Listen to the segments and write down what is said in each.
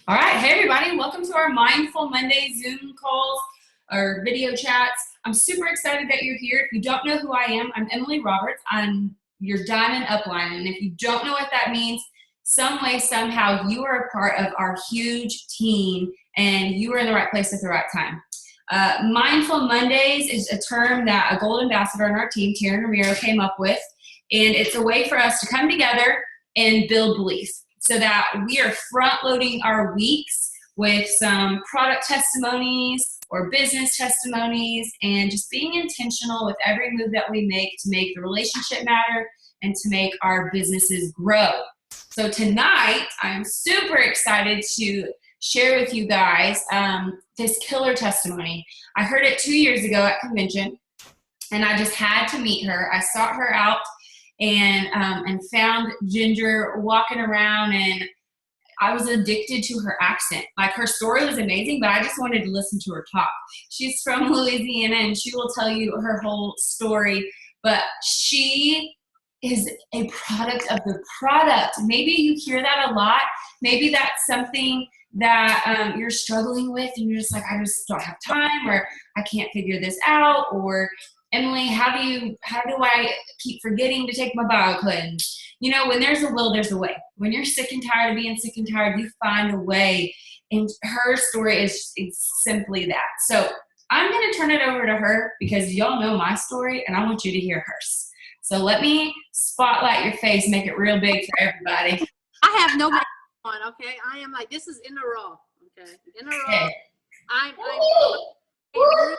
All right. Hey, everybody. Welcome to our Mindful Monday Zoom calls or video chats. I'm super excited that you're here. If you don't know who I am, I'm Emily Roberts. I'm your diamond upline. And if you don't know what that means, some way, somehow, you are a part of our huge team and you are in the right place at the right time. Mindful Mondays is a term that a gold ambassador on our team, Taryn Ramiro, came up with. And it's a way for us to come together and build belief so that we are front loading our weeks with some product testimonies or business testimonies and just being intentional with every move that we make to make the relationship matter and to make our businesses grow. So tonight, I'm super excited to share with you guys this killer testimony. I heard it 2 years ago at convention, and I just had to meet her. I sought her out and found Ginger walking around, and I was addicted to her accent. Like, her story was amazing, but I just wanted to listen to her talk. She's from Louisiana, and she will tell you her whole story, but she is a product of the product. Maybe you hear that a lot. Maybe that's something that you're struggling with, and you're just like, I just don't have time, or I can't figure this out, or Emily, how do I keep forgetting to take my bio cleanse? You know, when there's a will, there's a way. When you're sick and tired of being sick and tired, you find a way. And her story is simply that. So I'm going to turn it over to her because y'all know my story and I want you to hear hers. So let me spotlight your face, make it real big for everybody. I have no makeup on, okay? I am like, this is in the raw, okay? In the raw. Okay.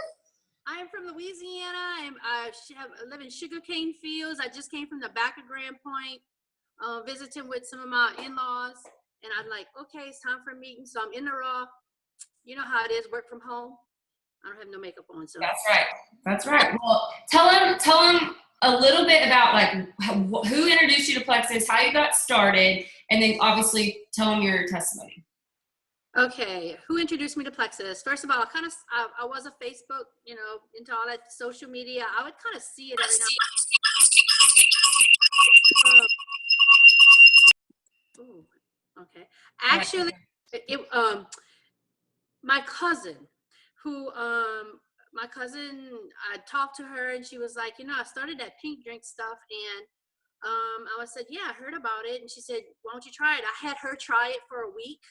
I'm from Louisiana. I live in sugarcane fields. I just came from the back of Grand Point, visiting with some of my in-laws. And I'm like, okay, it's time for a meeting. So I'm in the raw. You know how it is, work from home. I don't have no makeup on. So That's right. That's right. Well, tell them a little bit about like who introduced you to Plexus, how you got started, and then obviously tell them your testimony. Okay, who introduced me to Plexus? First of all, I was a Facebook, into all that social media. I would kind of see it every now. Okay. Actually, my cousin, I talked to her and she was like, I started that pink drink stuff, and I said, yeah, I heard about it, and she said, why don't you try it? I had her try it for a week.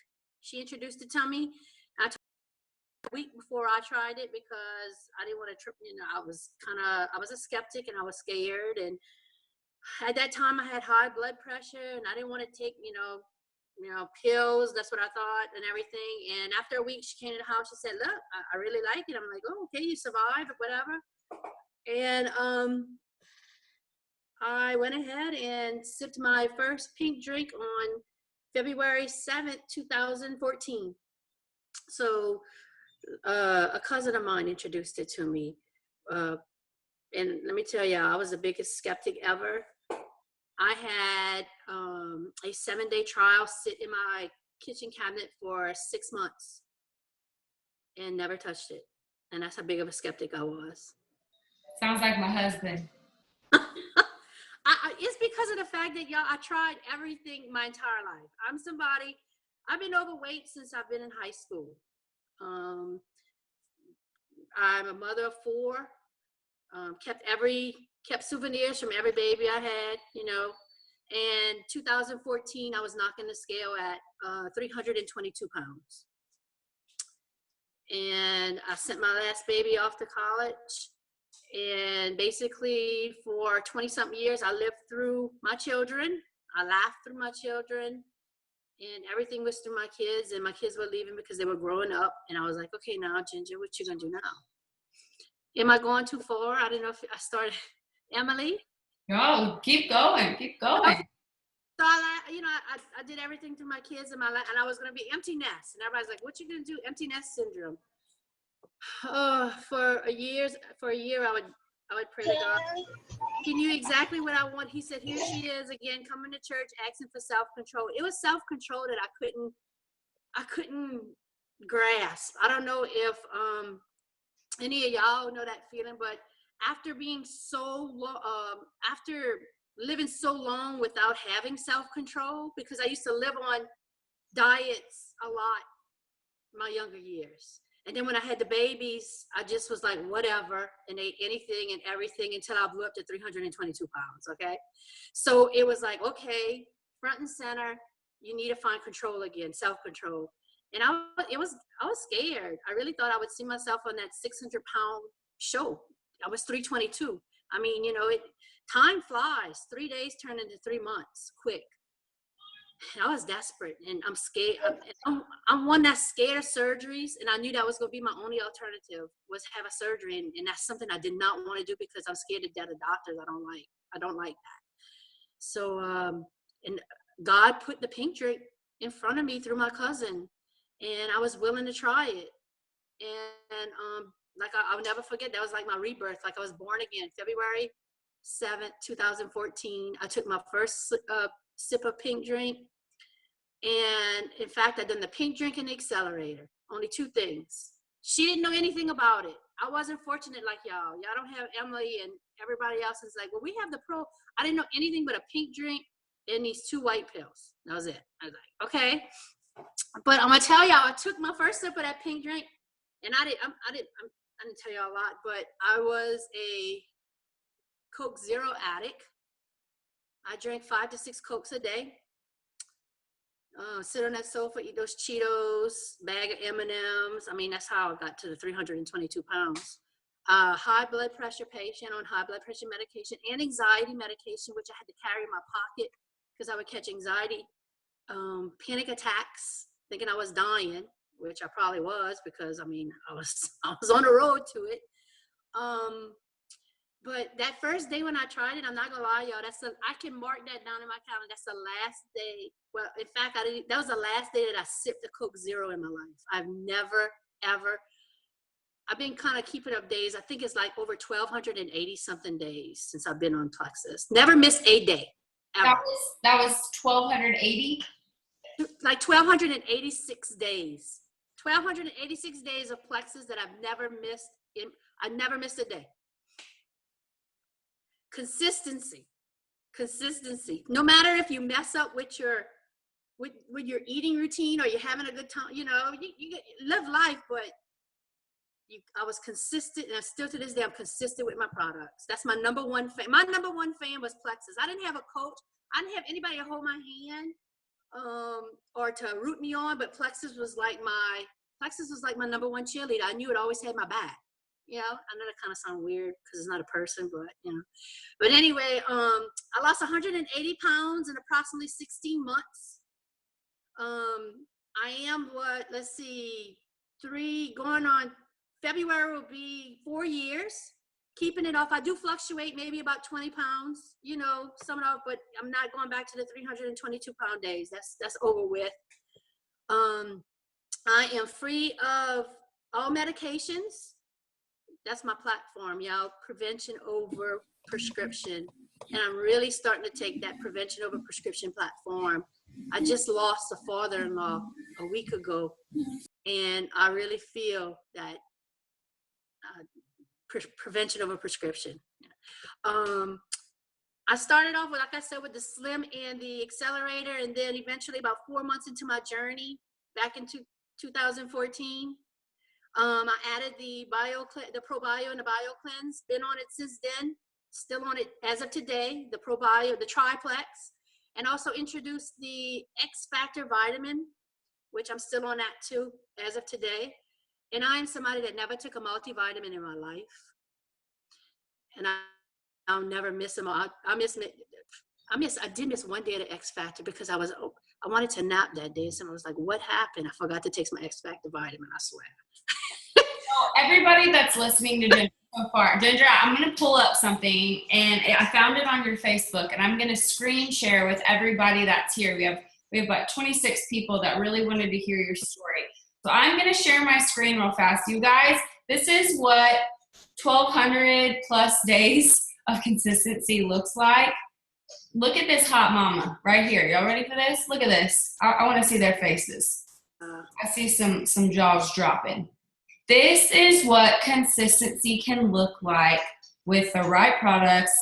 She introduced it to me. I took a week before I tried it because I didn't want to trip. I was a skeptic and I was scared. And at that time I had high blood pressure and I didn't want to take, pills. That's what I thought and everything. And after a week, she came to the house. She said, look, I really like it. I'm like, oh, okay, you survived or whatever. And I went ahead and sipped my first pink drink on February 7th, 2014. So a cousin of mine introduced it to me. And let me tell you, I was the biggest skeptic ever. I had a 7-day trial sit in my kitchen cabinet for 6 months and never touched it. And that's how big of a skeptic I was. Sounds like my husband. It's because of the fact that, y'all, I tried everything my entire life. I've been overweight since I've been in high school. I'm a mother of 4, kept souvenirs from every baby I had, and 2014, I was knocking the scale at 322 pounds. And I sent my last baby off to college. And basically for 20-something years, I lived through my children. I laughed through my children, and everything was through my kids, and my kids were leaving because they were growing up. And I was like, okay, now, Ginger, what you gonna do now? Am I going too far? I don't know if I started. Emily? No, keep going. Okay. So I did everything through my kids and and I was gonna be empty nest. And everybody's like, what you gonna do? Empty nest syndrome. For a year, I would pray to God. He knew exactly what I want. He said, here she is again, coming to church, asking for self-control. It was self-control that I couldn't grasp. I don't know if any of y'all know that feeling, but after being after living so long without having self-control, because I used to live on diets a lot my younger years. And then when I had the babies, I just was like, whatever, and ate anything and everything until I blew up to 322 pounds, okay? So it was like, okay, front and center, you need to find control again, self-control. And I was scared. I really thought I would see myself on that 600-pound show. I was 322. I mean, time flies. 3 days turned into 3 months, quick. I was desperate, and I'm scared. I'm one that's scared of surgeries, and I knew that was going to be my only alternative, was have a surgery, and that's something I did not want to do because I'm scared to death of doctors. I don't like that. So, and God put the pink drink in front of me through my cousin, and I was willing to try it. And like I'll never forget, that was like my rebirth. Like I was born again. February 7th, 2014. I took my first sip of pink drink. And in fact, I done the pink drink and the accelerator. Only 2 things. She didn't know anything about it. I wasn't fortunate like y'all. Y'all don't have Emily, and everybody else is like, well, we have the pro. I didn't know anything but a pink drink and these 2 white pills. That was it. I was like, okay. But I'm gonna tell y'all, I took my first sip of that pink drink, and I didn't tell y'all a lot, but I was a Coke Zero addict. I drank 5 to 6 Cokes a day. Sit on that sofa, eat those Cheetos, bag of M&Ms. I mean, that's how I got to the 322 pounds. High blood pressure patient on high blood pressure medication and anxiety medication, which I had to carry in my pocket because I would catch anxiety, panic attacks, thinking I was dying, which I probably was because, I mean, I was on the road to it. But that first day when I tried it, I'm not gonna lie, y'all, I can mark that down in my calendar. That's the last day. Well, in fact, that was the last day that I sipped a Coke Zero in my life. I've never, ever, I've been kind of keeping up days. I think it's like over 1,280 something days since I've been on Plexus. Never missed a day, ever. That was 1,280? Like 1,286 days. 1,286 days of Plexus that I've never missed. I never missed a day. Consistency. No matter if you mess up with your eating routine or you're having a good time, you live life, but I was consistent, and still to this day, I'm consistent with my products. That's my number one fan. My number one fan was Plexus. I didn't have a coach. I didn't have anybody to hold my hand or to root me on, but Plexus was like my number one cheerleader. I knew it always had my back. I know that kind of sounds weird because it's not a person, but But anyway, I lost 180 pounds in approximately 16 months. I am going on February will be 4 years. Keeping it off. I do fluctuate maybe about 20 pounds, some of it, but I'm not going back to the 322 pound days. That's over with. I am free of all medications. That's my platform, y'all. Prevention over prescription. And I'm really starting to take that prevention over prescription platform. I just lost a father-in-law a week ago, and I really feel that prevention over prescription. I started off with, like I said, with the Slim and the Accelerator, and then eventually about 4 months into my journey, back in 2014, I added the Pro Bio and the Bio Cleanse. Been on it since then. Still on it as of today. The Pro Bio, the Triplex, and also introduced the X Factor vitamin, which I'm still on that too as of today. And I am somebody that never took a multivitamin in my life, and I'll never miss them. I did miss one day at the X Factor because I wanted to nap that day. Someone was like, "What happened?" I forgot to take my X Factor vitamin. I swear. Everybody that's listening to Ginger so far, Ginger, I'm going to pull up something, and I found it on your Facebook, and I'm going to screen share with everybody that's here. We have about 26 people that really wanted to hear your story. So I'm going to share my screen real fast. You guys, this is what 1,200 plus days of consistency looks like. Look at this hot mama right here. Y'all ready for this? Look at this. I want to see their faces. I see some jaws dropping. This is what consistency can look like with the right products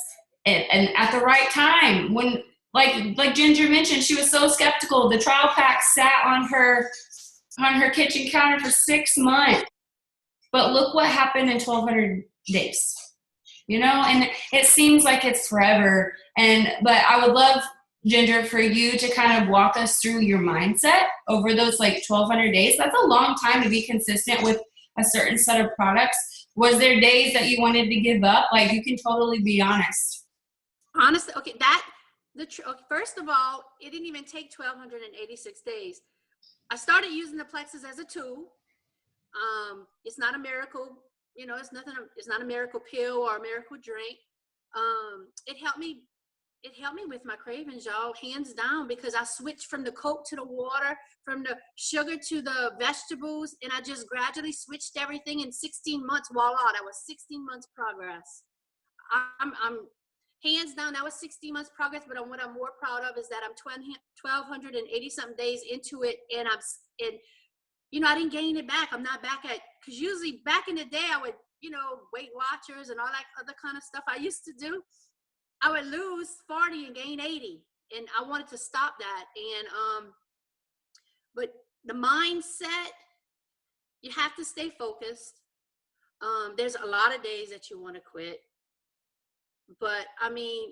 and at the right time. When, like Ginger mentioned, she was so skeptical. The trial pack sat on her on her kitchen counter for 6 months. But look what happened in 1,200 days. You know, and it seems like it's forever. But I would love, Ginger, for you to kind of walk us through your mindset over those like 1,200 days. That's a long time to be consistent with a certain set of products. Was there days that you wanted to give up? Like, you can totally be honest. Honestly, okay, okay, first of all, it didn't even take 1,286 days. I started using the Plexus as a tool. It's not a miracle, you know, it's not a miracle pill or a miracle drink. It helped me with my cravings, y'all, hands down, because I switched from the Coke to the water, from the sugar to the vegetables, and I just gradually switched everything in 16 months. Voila, that was 16 months progress. I'm hands down, that was 16 months progress, but what I'm more proud of is that I'm 1,280 something days into it, and you know, I didn't gain it back. I'm not back at, because usually back in the day, I would, you know, Weight Watchers and all that other kind of stuff I used to do. I would lose 40 and gain 80. And I wanted to stop that. And, but the mindset, you have to stay focused. There's a lot of days that you want to quit. But I mean,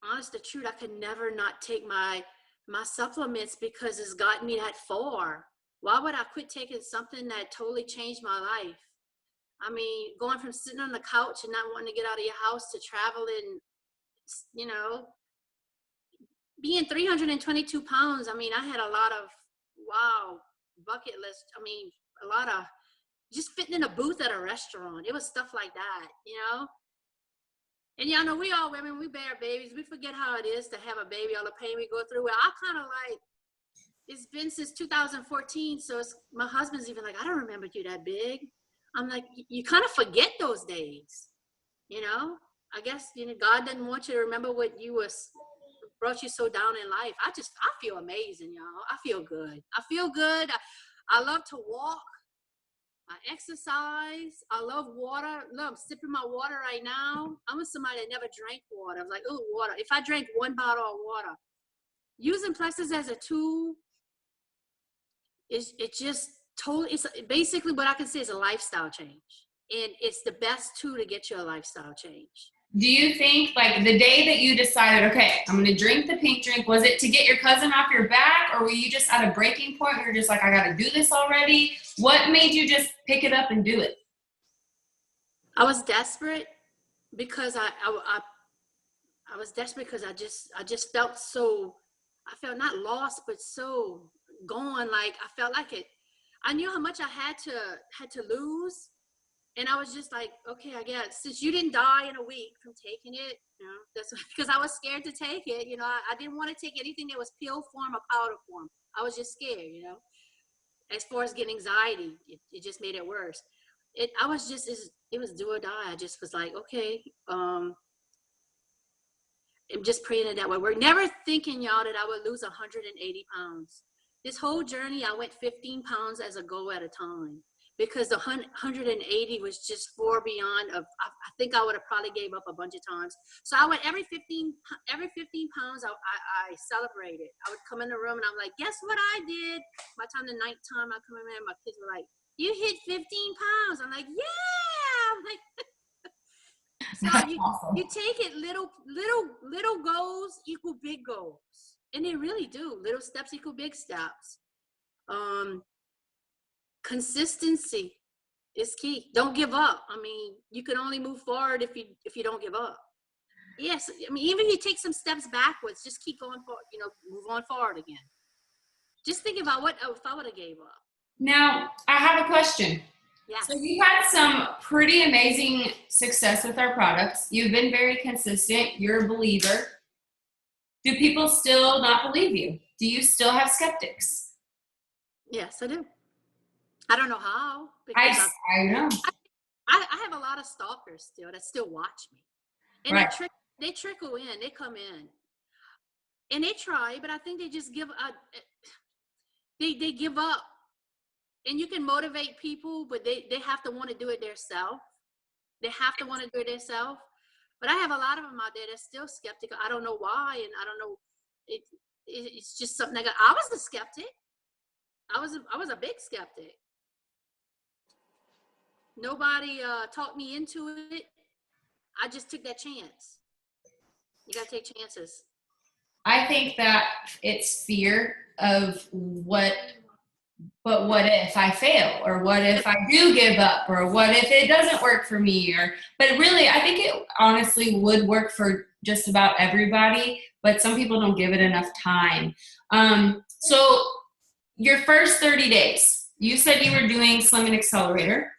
honest to truth, I could never not take my supplements because it's gotten me that far. Why would I quit taking something that totally changed my life? I mean, going from sitting on the couch and not wanting to get out of your house to traveling, you know, being 322 pounds. I mean, I had a lot of, wow, bucket list. I mean, a lot of just fitting in a booth at a restaurant. It was stuff like that, you know? And y'all know we all women, we bear babies. We forget how it is to have a baby, all the pain we go through. Well, I kind of like, it's been since 2014. So my husband's even like, I don't remember you that big. I'm like, you kind of forget those days, you know? I guess, you know, God didn't want you to remember what brought you so down in life. I feel amazing, y'all. I feel good. I love to walk. I exercise. I love water. I'm sipping my water right now. I'm somebody that never drank water. I'm like, oh, water. If I drank one bottle of water, using Plexus as a tool, it just totally, it's basically what I can say is a lifestyle change. And it's the best tool to get you a lifestyle change. Do you think, like, the day that you decided, okay, I'm going to drink the pink drink, was it to get your cousin off your back, or were you just at a breaking point where you're just like, I got to do this already? What made you just pick it up and do it? I was desperate because I was desperate because I just felt so, I felt not lost, but so gone. Like I felt like I knew how much I had to lose. And I was just like, okay, I guess since you didn't die in a week from taking it, you know, that's because I was scared to take it. You know, I didn't want to take anything that was pill form or powder form. I was just scared, you know, as far as getting anxiety, it just made it worse. It was do or die. I just was like, okay, I'm just praying it that way. We're never thinking, y'all, that I would lose 180 pounds. This whole journey, I went 15 pounds as a go at a time. Because the 180 was just far beyond I think I would have probably gave up a bunch of times. So I went every 15 pounds, I celebrated. I would come in the room and I'm like, guess what I did? By the time the nighttime I come in there, my kids were like, you hit 15 pounds. I'm like, yeah. I'm like, so Awesome. you take it little goals equal big goals. And they really do. Little steps equal big steps. Consistency is key. Don't give up. I mean, you can only move forward if you don't give up. Yes, I mean, even if you take some steps backwards, just keep going forward, you know, move on forward again. Just think about what if I would have gave up. Now, I have a question. Yes. So you had some pretty amazing success with our products. You've been very consistent. You're a believer. Do people still not believe you? Do you still have skeptics? Yes, I do. I don't know how. Because I know. I have a lot of stalkers still that still watch me. And right. they trickle in, they come in. And they try, but I think they just give up. They give up. And you can motivate people, but they have to want to do it themselves. They have to want to do it themselves. But I have a lot of them out there that's still skeptical. I don't know why, and I don't know. It's just something I was a skeptic. I was a big skeptic. Nobody talked me into it. I just took that chance. You gotta take chances. I think that it's fear of but what if I fail, or what if I do give up, or what if it doesn't work for me, but really, I think it honestly would work for just about everybody, but some people don't give it enough time. So your first 30 days, you said you were doing Slim and Accelerator.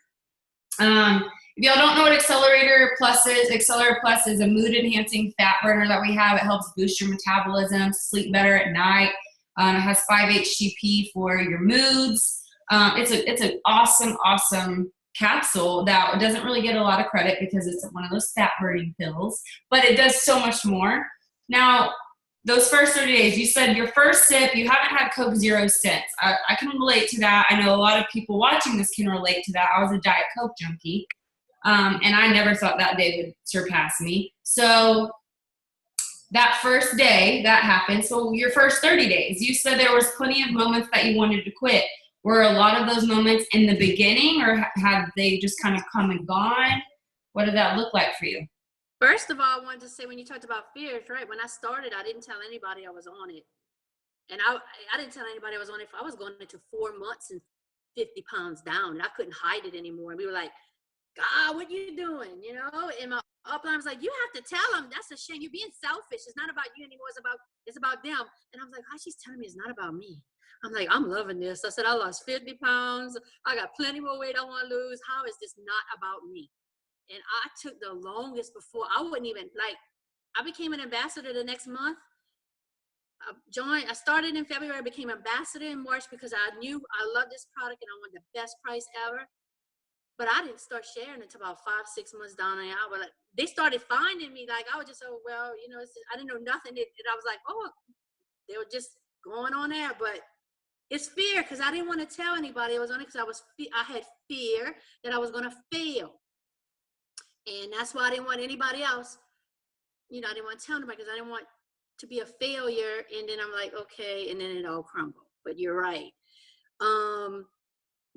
If y'all don't know what Accelerator Plus is a mood enhancing fat burner that we have. It helps boost your metabolism, sleep better at night. It has 5-HTP for your moods. It's an awesome capsule that doesn't really get a lot of credit because it's one of those fat burning pills, but it does so much more. Now, those first 30 days, you said your first sip, you haven't had Coke Zero since. I can relate to that. I know a lot of people watching this can relate to that. I was a Diet Coke junkie, and I never thought that day would surpass me. So that first day that happened, so your first 30 days, you said there was plenty of moments that you wanted to quit. Were a lot of those moments in the beginning, or have they just kind of come and gone? What did that look like for you? First of all, I wanted to say, when you talked about fears, right? When I started, I didn't tell anybody I was on it. And I didn't tell anybody I was on it. I was going into 4 months and 50 pounds down, and I couldn't hide it anymore. And we were like, God, what you doing? You know? And my upline was like, you have to tell them. That's a shame. You're being selfish. It's not about you anymore. It's about them. And I was like, oh, she's telling me it's not about me. I'm like, I'm loving this. I said, I lost 50 pounds. I got plenty more weight I want to lose. How is this not about me? And I took the longest before I wouldn't even I became an ambassador the next month. I started in February, I became ambassador in March because I knew I loved this product and I wanted the best price ever. But I didn't start sharing until about 5-6 months down the line. But they started finding me. Like, I was just, oh, well, you know, I didn't know nothing. And I was like, oh, they were just going on there. But it's fear, because I didn't want to tell anybody I was on it, because I had fear that I was going to fail. And that's why I didn't want anybody else, you know, I didn't want to tell anybody, because I didn't want to be a failure. And then I'm like, okay, and then it all crumbled. But you're right.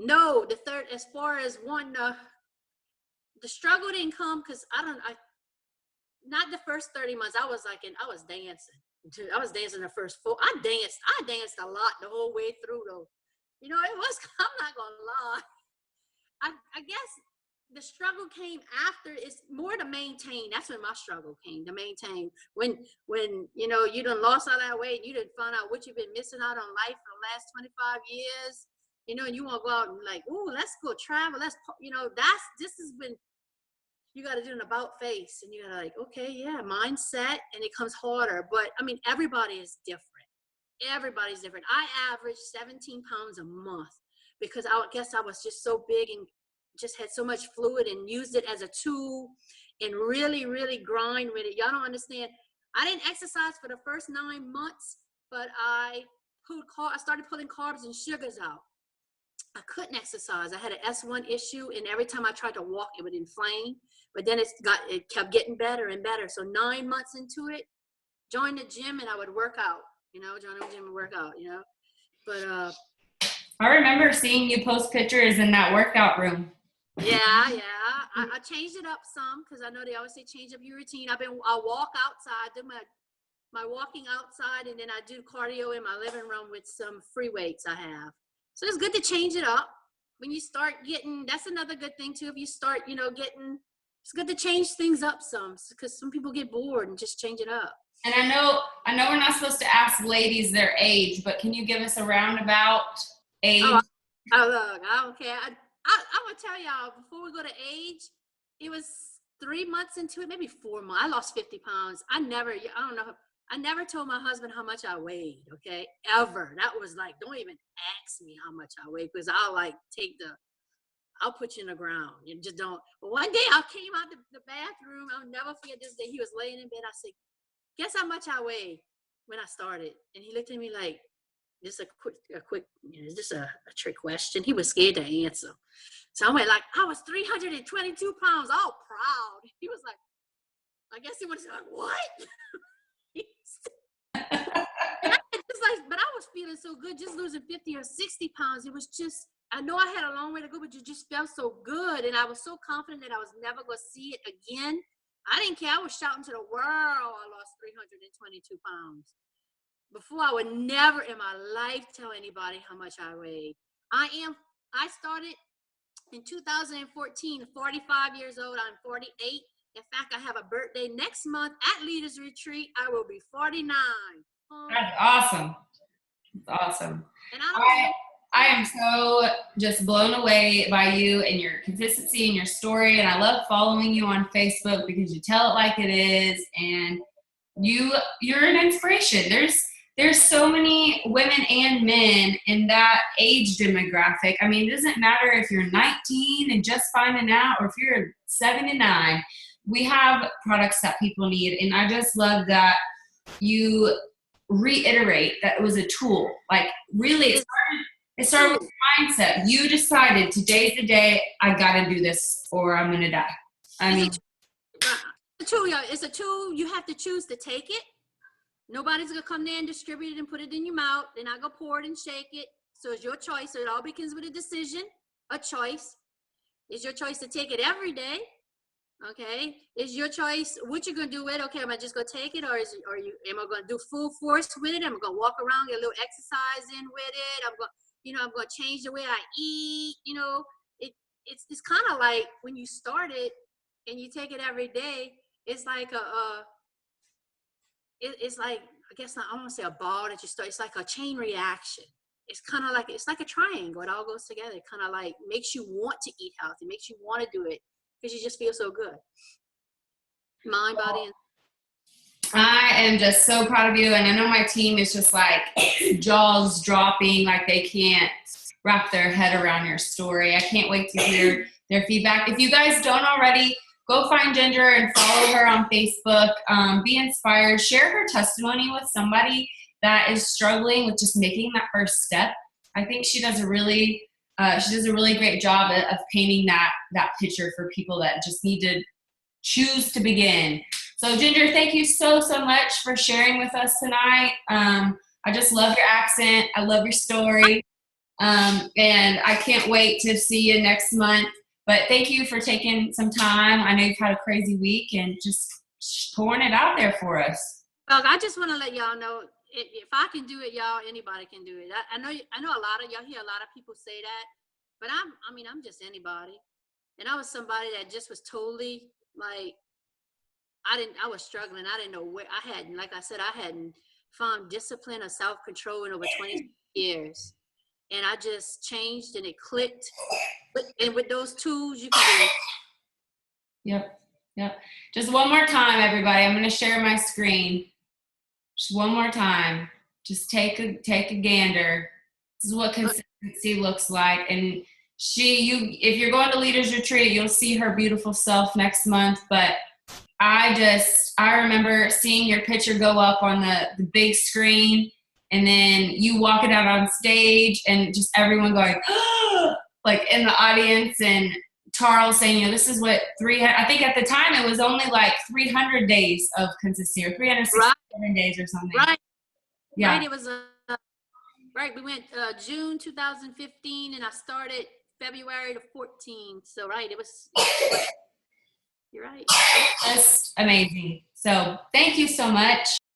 No, as far as the struggle didn't come because not the first 30 months. I was dancing. I was dancing the first 4. I danced a lot the whole way through though. You know, I'm not gonna lie. I guess the struggle came after. It's more to maintain. That's when my struggle came, to maintain. When you know, you done lost all that weight, you done found out what you've been missing out on life for the last 25 years. You know, and you want to go out and like, ooh, let's go travel. You know, this is when you got to do an about face, and you got to like, okay, yeah, mindset, and it comes harder. But I mean, everybody is different. Everybody's different. I averaged 17 pounds a month because I guess I was just so big and just had so much fluid and used it as a tool and really, really grind with it. Y'all don't understand. I didn't exercise for the first 9 months, but I started pulling carbs and sugars out. I couldn't exercise. I had an S1 issue, and every time I tried to walk, it would inflame. But then it kept getting better and better. So 9 months into it, joined the gym, and I would work out. You know, join the gym and work out. You know, but I remember seeing you post pictures in that workout room. Yeah. I changed it up some, because I know they always say change up your routine. I walk outside, do my walking outside, and then I do cardio in my living room with some free weights I have. So it's good to change it up when you start getting. That's another good thing too. If you start, you know, it's good to change things up some, because some people get bored and just change it up. And I know we're not supposed to ask ladies their age, but can you give us a roundabout age? Look, I don't care. I'm gonna tell y'all, before we go to age, it was 3 months into it, maybe 4 months. I lost 50 pounds. I never told my husband how much I weighed, okay? Ever. That was like, don't even ask me how much I weigh, because I'll put you in the ground. You just don't. But one day I came out the bathroom. I'll never forget this day. He was laying in bed. I said, guess how much I weigh when I started? And he looked at me like, just a quick, you know, just a trick question. He was scared to answer. So I went like, I was 322 pounds, all proud. He was like, I guess he was like, what? I It's like, but I was feeling so good, just losing 50 or 60 pounds. It was just, I know I had a long way to go, but you just felt so good. And I was so confident that I was never going to see it again. I didn't care. I was shouting to the world, I lost 322 pounds. Before, I would never in my life tell anybody how much I weighed. I started in 2014, 45 years old. I'm 48. In fact, I have a birthday next month at Leaders Retreat. I will be 49. That's awesome. That's awesome. And I am so just blown away by you and your consistency and your story. And I love following you on Facebook because you tell it like it is. And you're an inspiration. There's so many women and men in that age demographic. I mean, it doesn't matter if you're 19 and just finding out or if you're 79. We have products that people need. And I just love that you reiterate that it was a tool. Like really, it started with mindset. You decided today's the day I got to do this or I'm going to die. I mean, it's a tool. You have to choose to take it. Nobody's going to come there and distribute it and put it in your mouth. They're not going to pour it and shake it. So it's your choice. So it all begins with a decision, a choice. It's your choice to take it every day. Okay. It's your choice what you're going to do with it. Okay, am I just going to take it or am I going to do full force with it? Am I going to walk around, get a little exercise in with it? I'm going to change the way I eat. It's kind of like when you start it and you take it every day, it's like it's like, I guess I don't want to say a ball that you start. It's like a chain reaction. It's kind of like, it's like a triangle. It all goes together. It kind of like makes you want to eat healthy, makes you want to do it because you just feel so good. Mind, body, and I am just so proud of you. And I know my team is just like jaws dropping, like they can't wrap their head around your story. I can't wait to hear their feedback. If you guys don't already, go find Ginger and follow her on Facebook. Be inspired. Share her testimony with somebody that is struggling with just making that first step. I think she does a really great job of painting that picture for people that just need to choose to begin. So Ginger, thank you so much for sharing with us tonight. I just love your accent. I love your story. And I can't wait to see you next month. But thank you for taking some time. I know you've had a crazy week and just pouring it out there for us. Well, I just want to let y'all know, if I can do it, y'all, anybody can do it. I know a lot of y'all hear a lot of people say that, but I'm just anybody. And I was somebody that just was totally like, I was struggling. I didn't know where like I said, I hadn't found discipline or self-control in over 20 years. And I just changed and it clicked. And with those tools, you can do it. Yep. Just one more time, everybody. I'm going to share my screen. Just one more time. Just take a gander. This is what consistency looks like. And if you're going to Leaders Retreat, you'll see her beautiful self next month. But I remember seeing your picture go up on the big screen, and then you walking out on stage and just everyone going, like in the audience, and Charles saying, this is what I think at the time it was only like 300 days of consistency or 367 days or something. Right. Yeah. Right. It was, right. We went June 2015 and I started February the 14th. So, right. You're right. Just amazing. So thank you so much.